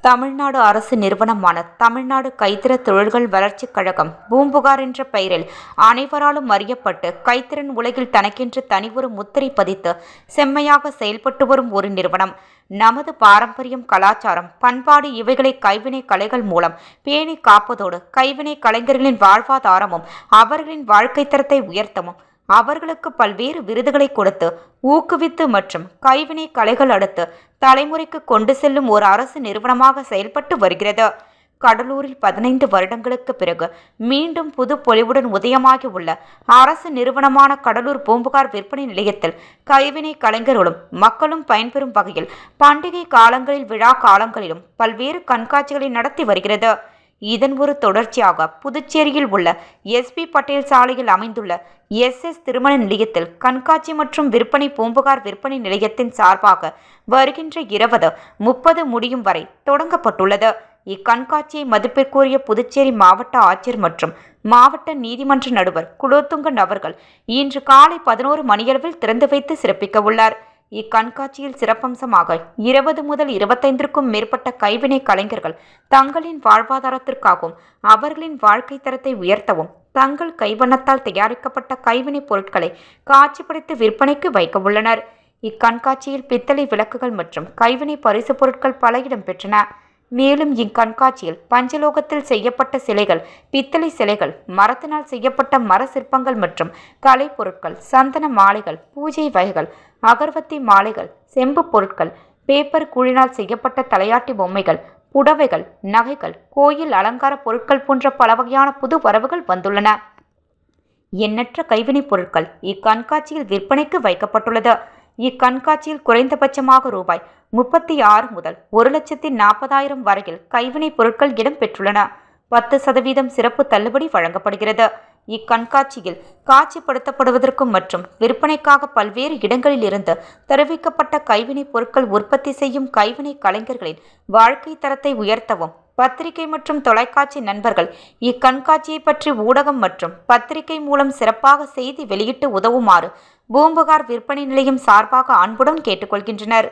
தமிழ்நாடு அரசு நிறுவனமான தமிழ்நாடு கைத்திறத் தொழில்கள் வளர்ச்சிக் கழகம் பூம்புகார் என்ற பெயரில் அனைவராலும் அறியப்பட்டு கைத்திறன் உலகில் தனக்கென்று தனியொரு முத்திரை பதித்து செம்மையாக செயல்பட்டு வரும் ஒரு நிறுவனம். நமது பாரம்பரியம், கலாச்சாரம், பண்பாடு இவைகளை கைவினை கலைகள் மூலம் பேணி காப்பதோடு கைவினை கலைஞர்களின் வாழ்வாதாரமும் அவர்களின் வாழ்க்கை தரத்தை உயர்த்தவும் அவர்களுக்கு பல்வேறு விருதுகளை கொடுத்து ஊக்குவித்து மற்றும் கைவினை கலைகள் அடுத்து தலைமுறைக்கு கொண்டு செல்லும் ஒரு அரசு நிறுவனமாக செயல்பட்டு வருகிறது. கடலூரில் 15 வருடங்களுக்கு பிறகு மீண்டும் புது பொலிவுடன் உதயமாகி உள்ள அரசு நிறுவனமான கடலூர் பூம்புகார் விற்பனை நிலையத்தில் கைவினை கலைஞர்களும் மக்களும் பயன்பெறும் வகையில் பண்டிகை காலங்களில், விழா காலங்களிலும் பல்வேறு கண்காட்சிகளை நடத்தி வருகிறது. இதன் ஒரு தொடர்ச்சியாக புதுச்சேரியில் உள்ள SP பட்டேல் சாலையில் அமைந்துள்ள SS திருமண நிலையத்தில் கண்காட்சி மற்றும் விற்பனை பூம்புகார் விற்பனை நிலையத்தின் சார்பாக வருகின்ற 20-30 முடியும் வரை தொடங்கப்பட்டுள்ளது. இக்கண்காட்சியை மதிப்பிற்குரிய புதுச்சேரி மாவட்ட ஆட்சியர் மற்றும் மாவட்ட நீதிமன்ற நடுவர் குலோத்துங்கன் அவர்கள் இன்று காலை 11 மணியளவில் திறந்து வைத்து சிறப்பிக்க உள்ளார். இக்கண்காட்சியில் சிறப்பம்சமாக 20 முதல் 25க்கும் மேற்பட்ட கைவினை கலைஞர்கள் தங்களின் வாழ்வாதாரத்திற்காகவும் அவர்களின் வாழ்க்கை தரத்தை உயர்த்தவும் தங்கள் கைவண்ணத்தால் தயாரிக்கப்பட்ட கைவினைப் பொருட்களை காட்சிப்படுத்தி விற்பனைக்கு வைக்க உள்ளனர். இக்கண்காட்சியில் பித்தளை விளக்குகள் மற்றும் கைவினை பரிசு பொருட்கள் பல இடம் பெற்றன. மேலும் இக்கண்காட்சியில் பஞ்சலோகத்தில் செய்யப்பட்ட சிலைகள், பித்தளை சிலைகள், மரத்தினால் செய்யப்பட்ட மர சிற்பங்கள் மற்றும் கலை பொருட்கள், சந்தன மாலைகள், பூஜை வகைகள், அகர்வத்தி மாலைகள், செம்பு பொருட்கள், பேப்பர் கூழினால் செய்யப்பட்ட தலையாட்டி பொம்மைகள், புடவைகள், நகைகள், கோயில் அலங்கார பொருட்கள் போன்ற பல வகையான புது வரவுகள் வந்துள்ளன. எண்ணற்ற கைவினைப் பொருட்கள் இக்கண்காட்சியில் விற்பனைக்கு வைக்கப்பட்டுள்ளது. இக்கண்காட்சியில் குறைந்தபட்சமாக ரூபாய் 36 முதல் 1,40,000 வரையில் கைவினைப் பொருட்கள் இடம் பெற்றுள்ளன. 10% சிறப்பு தள்ளுபடி வழங்கப்படுகிறது. இக்கண்காட்சியில் காட்சிப்படுத்தப்படுவதற்கும் மற்றும் விற்பனைக்காக பல்வேறு இடங்களில் இருந்து தெரிவிக்கப்பட்ட கைவினைப் பொருட்கள் உற்பத்தி செய்யும் கைவினை கலைஞர்களின் வாழ்க்கை தரத்தை உயர்த்தவும் பத்திரிகை மற்றும் தொலைக்காட்சி நண்பர்கள் இக்கண்காட்சியை பற்றி ஊடகம் மற்றும் பத்திரிகை மூலம் சிறப்பாக செய்தி வெளியிட்டு உதவுமாறு பூம்புகார் விற்பனை நிலையம் சார்பாக அன்புடன் கேட்டுக்கொள்கின்றனர்.